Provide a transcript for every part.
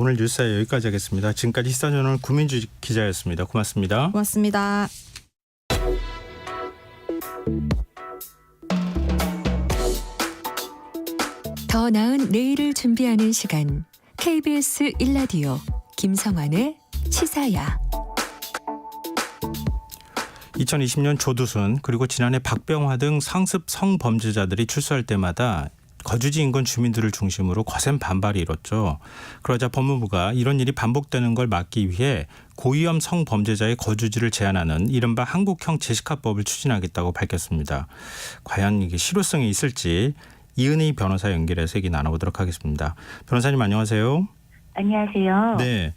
오늘 뉴스에 여기까지 하겠습니다. 지금까지 시사저널 구민주 기자였습니다. 고맙습니다. 고맙습니다. 더 나은 내일을 준비하는 시간 KBS 1라디오 김성환의 시사야. 2020년 조두순 그리고 지난해 박병화 등 상습 성범죄자들이 출소할 때마다 거주지 인근 주민들을 중심으로 거센 반발이 일었죠. 그러자 법무부가 이런 일이 반복되는 걸 막기 위해 고위험 성범죄자의 거주지를 제한하는 이른바 한국형 제시카법을 추진하겠다고 밝혔습니다. 과연 이게 실효성이 있을지 이은희 변호사 연결해서 얘기 나눠보도록 하겠습니다. 변호사님 안녕하세요. 안녕하세요. 네,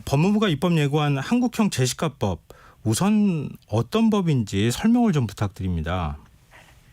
법무부가 입법 예고한 한국형 제시카법 우선 어떤 법인지 설명을 좀 부탁드립니다.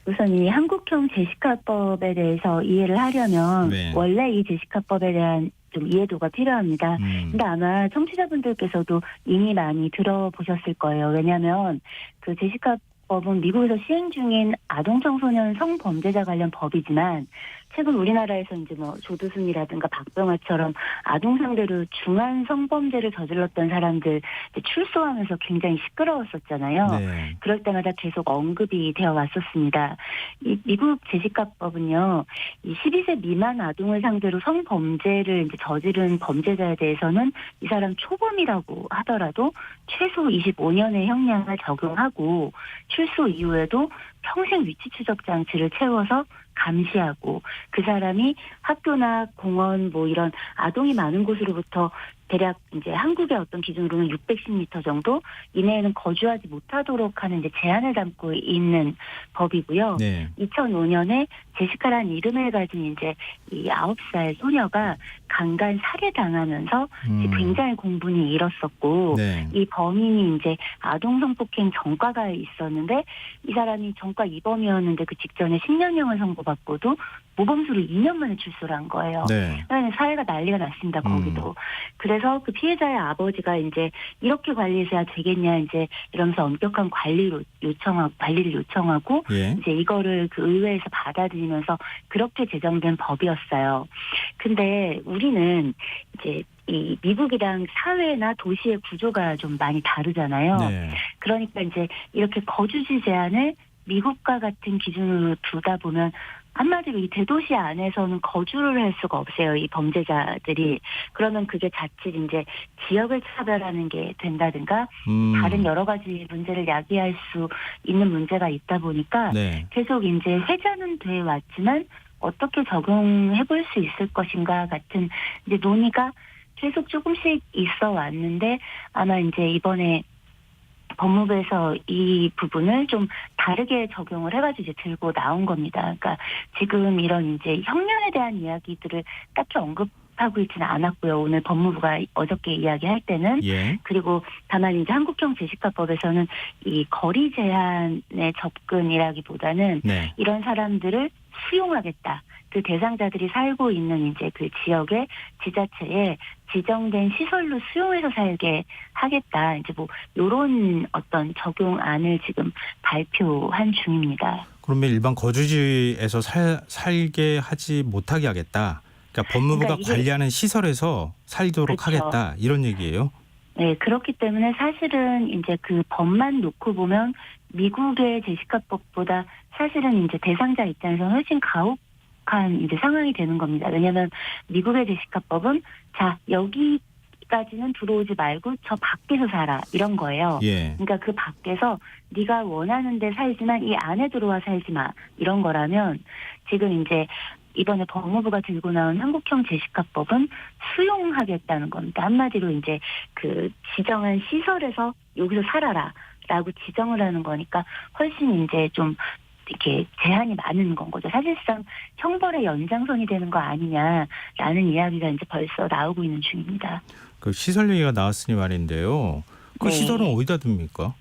우선 이 한국형 제시카법에 대해서 이해를 하려면 네. 원래 이 제시카법에 대한 좀 이해도가 필요합니다. 근데 아마 청취자분들께서도 이미 많이 들어보셨을 거예요. 왜냐하면 그 제시카법은 미국에서 시행 중인 아동 청소년 성범죄자 관련 법이지만 최근 우리나라에서 이제 뭐 조두순이라든가 박병화처럼 아동 상대로 중한 성범죄를 저질렀던 사람들 출소하면서 굉장히 시끄러웠었잖아요. 네. 그럴 때마다 계속 언급이 되어 왔었습니다. 이 미국 제시카법은요, 이 12세 미만 아동을 상대로 성범죄를 이제 저지른 범죄자에 대해서는 이 사람 초범이라고 하더라도 최소 25년의 형량을 적용하고 출소 이후에도 평생 위치 추적 장치를 채워서 감시하고 그 사람이 학교나 공원 뭐 이런 아동이 많은 곳으로부터 대략 이제 한국의 어떤 기준으로는 610m 정도 이내에는 거주하지 못하도록 하는 이제 제한을 담고 있는 법이고요. 네. 2005년에 제시카라는 이름을 가진 이제 이 9살 소녀가 강간 살해당하면서 굉장히 공분이 일었었고 네. 이 범인이 이제 아동 성폭행 전과가 있었는데 이 사람이 전과 2범이었는데 그 직전에 10년형을 선고받고도 모범수로 2년 만에 출소를 한 거예요. 네. 그러니까 사회가 난리가 났습니다. 거기도. 그래서 그 피해자의 아버지가 이제 이렇게 관리해서야 되겠냐 이제 이러면서 엄격한 관리를 요청하고 예. 이제 이거를 그 의회에서 받아들이면서 그렇게 제정된 법이었어요. 근데 우리는 이제 이 미국이랑 사회나 도시의 구조가 좀 많이 다르잖아요. 네. 그러니까 이제 이렇게 거주지 제한을 미국과 같은 기준으로 두다 보면 한마디로 이 대도시 안에서는 거주를 할 수가 없어요. 이 범죄자들이. 그러면 그게 자칫 이제 지역을 차별하는 게 된다든가 다른 여러 가지 문제를 야기할 수 있는 문제가 있다 보니까 네. 계속 이제 회자는 돼 왔지만 어떻게 적용해 볼 수 있을 것인가 같은 이제 논의가 계속 조금씩 있어 왔는데 아마 이제 이번에 법무부에서 이 부분을 좀 다르게 적용을 해가지고 이제 들고 나온 겁니다. 그러니까 지금 이런 이제 형량에 대한 이야기들을 딱히 언급하고 있지는 않았고요. 오늘 법무부가 어저께 이야기할 때는. 예. 그리고 다만 이제 한국형 제시카법에서는 이 거리 제한의 접근이라기보다는 네. 이런 사람들을 수용하겠다. 그 대상자들이 살고 있는 이제 그 지역의 지자체에 지정된 시설로 수용해서 살게 하겠다. 이제 뭐 요런 어떤 적용안을 지금 발표한 중입니다. 그러면 일반 거주지에서 살게 하지 못하게 하겠다. 그러니까 법무부가 그러니까 관리하는 시설에서 살도록 그렇죠. 하겠다. 이런 얘기예요. 네, 그렇기 때문에 사실은 이제 그 법만 놓고 보면 미국의 제시카법보다 사실은 이제 대상자 입장에서는 훨씬 가혹한 이제 상황이 되는 겁니다. 왜냐하면 미국의 제시카법은 자 여기까지는 들어오지 말고 저 밖에서 살아 이런 거예요. 예. 그러니까 그 밖에서 네가 원하는 데 살지만 이 안에 들어와 살지 마 이런 거라면 지금 이제 이번에 법무부가 들고 나온 한국형 제시카법은 수용하겠다는 겁니다. 한마디로 이제 그 지정한 시설에서 여기서 살아라라고 지정을 하는 거니까 훨씬 이제 좀 이렇게 제한이 많은 건 거죠. 사실상 형벌의 연장선이 되는 거 아니냐라는 이야기가 이제 벌써 나오고 있는 중입니다. 그 시설 얘기가 나왔으니 말인데요. 그 네. 시설은 어디다 둡니까?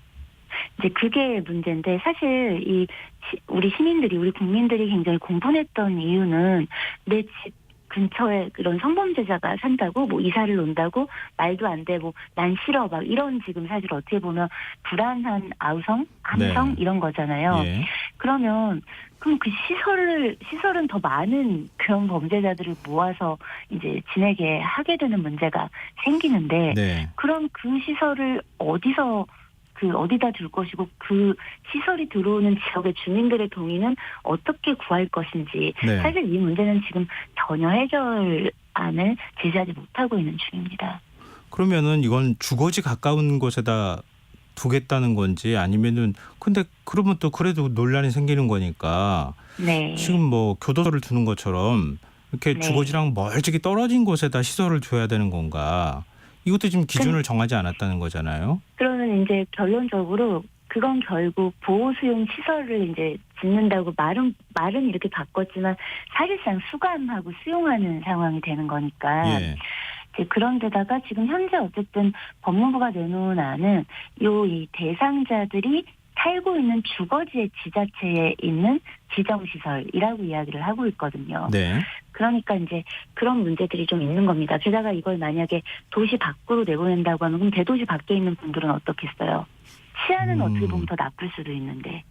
이제 그게 문제인데 사실 우리 시민들이 우리 국민들이 굉장히 공분했던 이유는 내 집 근처에 그런 성범죄자가 산다고 뭐 이사를 온다고 말도 안 돼 뭐 난 싫어 막 이런 지금 사실 어떻게 보면 불안한 아우성, 함성 네. 이런 거잖아요. 예. 그러면 그럼 그 시설은 더 많은 그런 범죄자들을 모아서 이제 지내게 하게 되는 문제가 생기는데 네. 그럼 그 시설을 어디다 둘 것이고 그 시설이 들어오는 지역의 주민들의 동의는 어떻게 구할 것인지 네. 사실 이 문제는 지금 전혀 해결안을 제시하지 못하고 있는 중입니다. 그러면은 이건 주거지 가까운 곳에다 두겠다는 건지 아니면은 근데 그러면 또 그래도 논란이 생기는 거니까 네. 지금 뭐 교도소를 두는 것처럼 이렇게 네. 주거지랑 멀찍이 떨어진 곳에다 시설을 둬야 되는 건가? 이것도 지금 기준을 정하지 않았다는 거잖아요. 그러면 이제 결론적으로 그건 결국 보호 수용 시설을 이제 짓는다고 말은 이렇게 바꿨지만 사실상 수감하고 수용하는 상황이 되는 거니까 예. 이제 그런데다가 지금 현재 어쨌든 법무부가 내놓은 안은 이 대상자들이 살고 있는 주거지의 지자체에 있는 지정시설이라고 이야기를 하고 있거든요. 네. 그러니까 이제 그런 문제들이 좀 있는 겁니다. 게다가 이걸 만약에 도시 밖으로 내보낸다고 하면 그럼 대도시 밖에 있는 분들은 어떻겠어요? 치안은 어떻게 보면 더 나쁠 수도 있는데.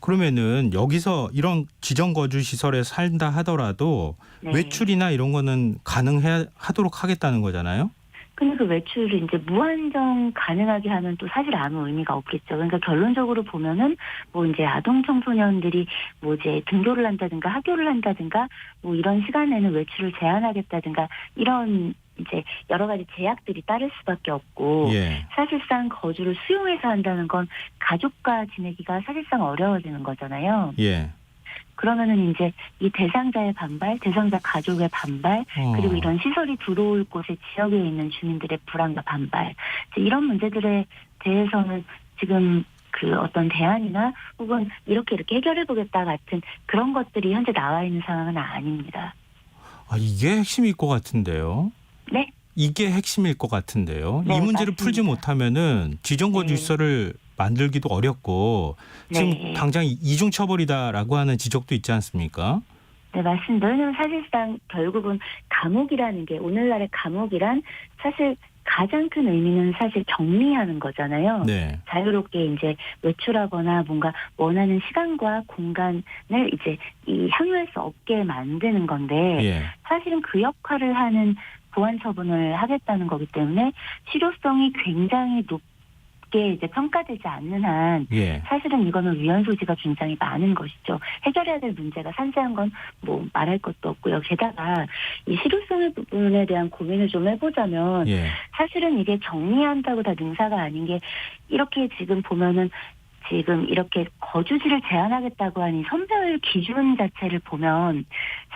그러면은 여기서 이런 지정 거주 시설에 살다 하더라도 네. 외출이나 이런 거는 가능하도록 하겠다는 거잖아요. 근데 그 외출을 이제 무한정 가능하게 하면 또 사실 아무 의미가 없겠죠. 그러니까 결론적으로 보면은 뭐 이제 아동 청소년들이 뭐 이제 등교를 한다든가 학교를 한다든가 뭐 이런 시간에는 외출을 제한하겠다든가 이런 이제 여러 가지 제약들이 따를 수밖에 없고 예. 사실상 거주를 수용해서 한다는 건 가족과 지내기가 사실상 어려워지는 거잖아요. 예. 그러면은 이제 이 대상자의 반발, 대상자 가족의 반발, 그리고 이런 시설이 들어올 곳에 지역에 있는 주민들의 불안과 반발, 이런 문제들에 대해서는 지금 그 어떤 대안이나 혹은 이렇게 해결해보겠다 같은 그런 것들이 현재 나와 있는 상황은 아닙니다. 아, 이게 핵심일 것 같은데요. 네? 이게 핵심일 것 같은데요. 네, 이 문제를 맞습니다. 풀지 못하면은 지정거주 네. 시설을 만들기도 어렵고 지금 네. 당장 이중처벌이다라고 하는 지적도 있지 않습니까? 네, 맞습니다. 왜냐하면 사실상 결국은 감옥이라는 게 오늘날의 감옥이란 사실 가장 큰 의미는 사실 격리하는 거잖아요. 네. 자유롭게 이제 외출하거나 뭔가 원하는 시간과 공간을 이제 향유할 수 없게 만드는 건데 예. 사실은 그 역할을 하는 보안 처분을 하겠다는 거기 때문에 실효성이 굉장히 높게 이제 평가되지 않는 한 예. 사실은 이거는 위헌 소지가 굉장히 많은 것이죠. 해결해야 될 문제가 산재한 건 뭐 말할 것도 없고요. 게다가 이 실효성의 부분에 대한 고민을 좀 해보자면 예. 사실은 이게 정리한다고 다 능사가 아닌 게 이렇게 지금 보면은 지금 이렇게 거주지를 제한하겠다고 하니 선별 기준 자체를 보면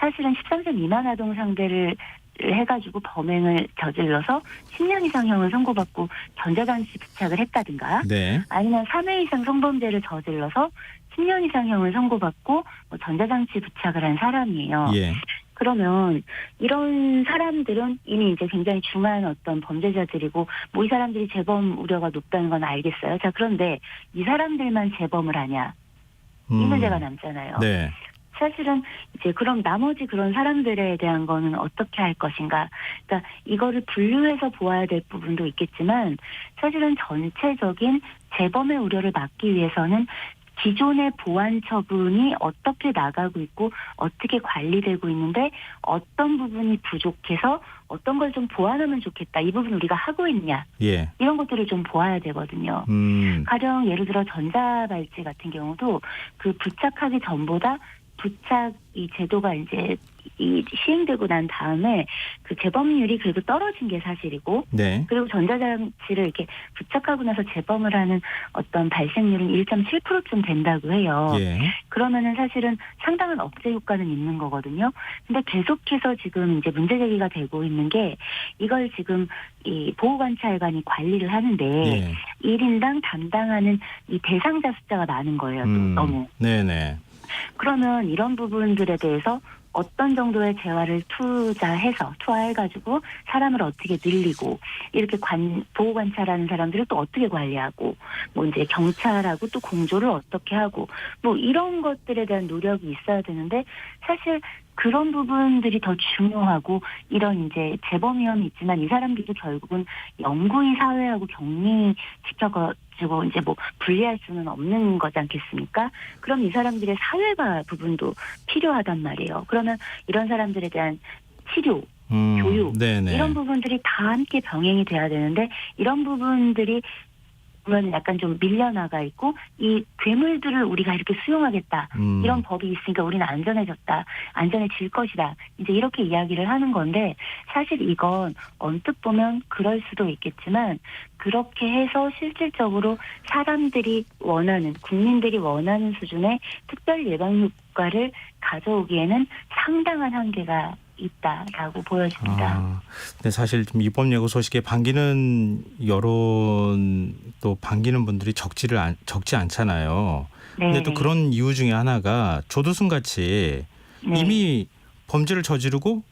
사실은 13세 미만 아동 상대를 해가지고 범행을 저질러서 10년 이상 형을 선고받고 전자장치 부착을 했다든가 네. 아니면 3회 이상 성범죄를 저질러서 10년 이상 형을 선고받고 전자장치 부착을 한 사람이에요. 예. 그러면 이런 사람들은 이미 이제 굉장히 중한 어떤 범죄자들이고 뭐 이 사람들이 재범 우려가 높다는 건 알겠어요. 자, 그런데 이 사람들만 재범을 하냐? 이 문제가 남잖아요. 네. 사실은 이제 그럼 나머지 그런 사람들에 대한 거는 어떻게 할 것인가. 그러니까 이거를 분류해서 보아야 될 부분도 있겠지만 사실은 전체적인 재범의 우려를 막기 위해서는 기존의 보안 처분이 어떻게 나가고 있고 어떻게 관리되고 있는데 어떤 부분이 부족해서 어떤 걸 좀 보완하면 좋겠다. 이 부분 우리가 하고 있냐. 예. 이런 것들을 좀 보아야 되거든요. 가령 예를 들어 전자발찌 같은 경우도 그 부착하기 전보다 부착 이 제도가 이제 시행되고 난 다음에 그 재범률이 그래도 떨어진 게 사실이고, 네. 그리고 전자장치를 이렇게 부착하고 나서 재범을 하는 어떤 발생률은 1.7%쯤 된다고 해요. 예. 그러면은 사실은 상당한 억제 효과는 있는 거거든요. 근데 계속해서 지금 이제 문제 제기가 되고 있는 게 이걸 지금 이 보호관찰관이 관리를 하는데 예. 1인당 담당하는 이 대상자 숫자가 많은 거예요. 또 너무. 네네. 그러면 이런 부분들에 대해서 어떤 정도의 재화를 투하해가지고 사람을 어떻게 늘리고 이렇게 보호 관찰하는 사람들을 또 어떻게 관리하고 뭐 이제 경찰하고 또 공조를 어떻게 하고 뭐 이런 것들에 대한 노력이 있어야 되는데 사실 그런 부분들이 더 중요하고 이런 이제 재범 위험이 있지만 이 사람들도 결국은 영구히 사회하고 격리시켜가지고 이제 뭐 분리할 수는 없는 거지 않겠습니까? 그럼 이 사람들의 사회화 부분도 필요하단 말이에요. 그러면 이런 사람들에 대한 치료, 교육 네네. 이런 부분들이 다 함께 병행이 돼야 되는데 이런 부분들이 보면 약간 좀 밀려나가 있고 이 괴물들을 우리가 이렇게 수용하겠다 이런 법이 있으니까 우리는 안전해졌다 안전해질 것이다 이제 이렇게 이야기를 하는 건데 사실 이건 언뜻 보면 그럴 수도 있겠지만 그렇게 해서 실질적으로 사람들이 원하는 국민들이 원하는 수준의 특별 예방 효과를 가져오기에는 상당한 한계가 있다라고 보여집니다. 근데 사실 좀 입법 예고 소식에 반기는 여론 또 반기는 분들이 적지 않잖아요. 네. 근데 또 그런 이유 중에 하나가 조두순 같이 네. 이미 범죄를 저지르고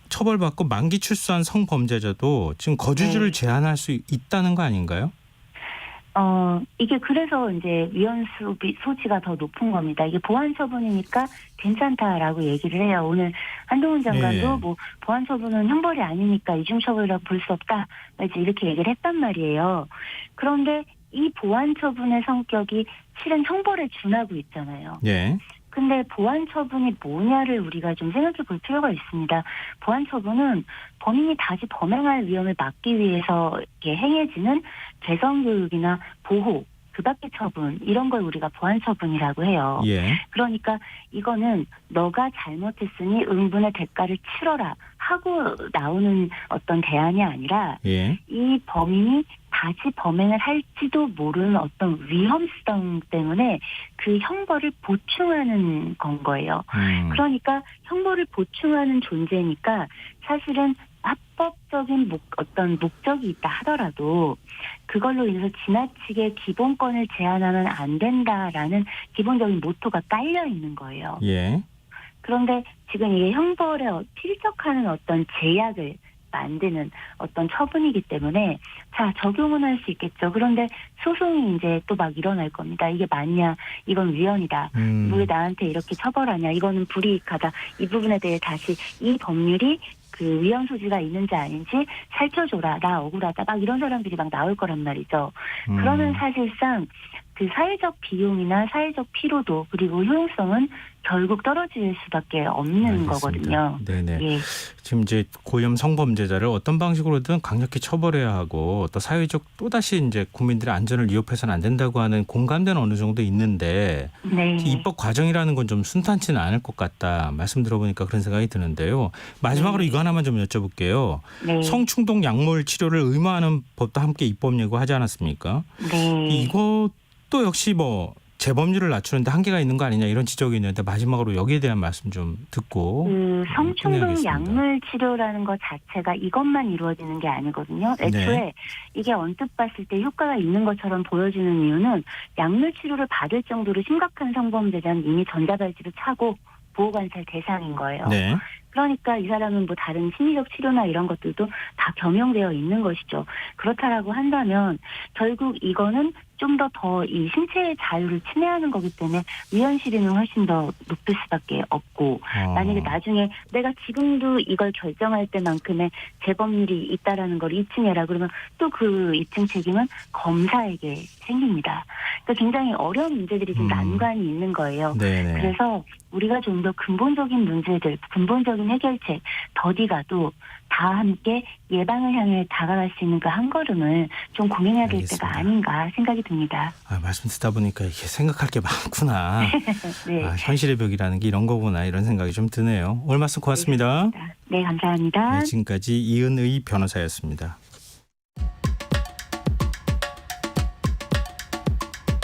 처벌받고 만기 출소한 성범죄자도 지금 거주지를 네. 제한할 수 있다는 거 아닌가요? 이게 그래서 이제 위헌 소지가 더 높은 겁니다. 이게 보안 처분이니까 괜찮다라고 얘기를 해요. 오늘 한동훈 장관도 네. 뭐 보안 처분은 형벌이 아니니까 이중 처벌이라고 볼 수 없다. 이제 이렇게 얘기를 했단 말이에요. 그런데 이 보안 처분의 성격이 실은 형벌에 준하고 있잖아요. 예. 근데 보안 처분이 뭐냐를 우리가 좀 생각해 볼 필요가 있습니다. 보안 처분은 범인이 다시 범행할 위험을 막기 위해서 이렇게 행해지는 개성 교육이나 보호, 그 밖의 처분 이런 걸 우리가 보안 처분이라고 해요. 예. 그러니까 이거는 너가 잘못했으니 응분의 대가를 치러라 하고 나오는 어떤 대안이 아니라 예. 이 범인이 다시 범행을 할지도 모르는 어떤 위험성 때문에 그 형벌을 보충하는 건 거예요. 그러니까 형벌을 보충하는 존재니까 사실은 합법적인 어떤 목적이 있다 하더라도 그걸로 인해서 지나치게 기본권을 제한하면 안 된다라는 기본적인 모토가 깔려 있는 거예요. 예. 그런데 지금 이게 형벌에 필적하는 어떤 제약을 만드는 어떤 처분이기 때문에 자 적용은 할 수 있겠죠. 그런데 소송이 이제 또 막 일어날 겁니다. 이게 맞냐? 이건 위헌이다. 왜 나한테 이렇게 처벌하냐? 이거는 불이익하다. 이 부분에 대해 다시 이 법률이 그 위헌 소지가 있는지 아닌지 살펴줘라. 나 억울하다. 막 이런 사람들이 막 나올 거란 말이죠. 그러면 사실상 그 사회적 비용이나 사회적 피로도 그리고 효용성은 결국 떨어질 수밖에 없는 알겠습니다. 거거든요. 네네. 예. 지금 이제 고위험 성범죄자를 어떤 방식으로든 강력히 처벌해야 하고 또 사회적 또다시 이제 국민들의 안전을 위협해서는 안 된다고 하는 공감대는 어느 정도 있는데 네. 입법 과정이라는 건 좀 순탄치는 않을 것 같다. 말씀 들어보니까 그런 생각이 드는데요. 마지막으로 이거 하나만 좀 여쭤볼게요. 네. 성충동 약물 치료를 의무화하는 법도 함께 입법 예고하지 않았습니까? 네. 이것도 역시 뭐 재범률을 낮추는데 한계가 있는 거 아니냐 이런 지적이 있는데 마지막으로 여기에 대한 말씀 좀 듣고 그 성충동 끝내야겠습니다. 약물 치료라는 것 자체가 이것만 이루어지는 게 아니거든요. 애초에 네. 이게 언뜻 봤을 때 효과가 있는 것처럼 보여지는 이유는 약물 치료를 받을 정도로 심각한 성범죄자는 이미 전자발찌를 차고 보호관찰 대상인 거예요. 네. 그러니까 이 사람은 뭐 다른 심리적 치료나 이런 것들도 다 겸용되어 있는 것이죠. 그렇다라고 한다면 결국 이거는 좀 더 이 신체의 자유를 침해하는 거기 때문에 위헌 실현은 훨씬 더 높을 수밖에 없고 만약에 나중에 내가 지금도 이걸 결정할 때만큼의 재범률이 있다라는 걸 입증해라 그러면 또 그 입증 책임은 검사에게 생깁니다. 그러니까 굉장히 어려운 문제들이 지금 난관이 있는 거예요. 네네. 그래서 우리가 좀 더 근본적인 문제들, 근본적인 해결책, 더디가도 다 함께 예방을 향해 다가갈 수 있는 그 한 걸음을 좀 고민해야 될 알겠습니다. 때가 아닌가 생각이 듭니다. 말씀 듣다 보니까 이게 생각할 게 많구나. 네. 현실의 벽이라는 게 이런 거구나 이런 생각이 좀 드네요. 오늘 말씀 고맙습니다. 네, 감사합니다. 네, 지금까지 이은의 변호사였습니다.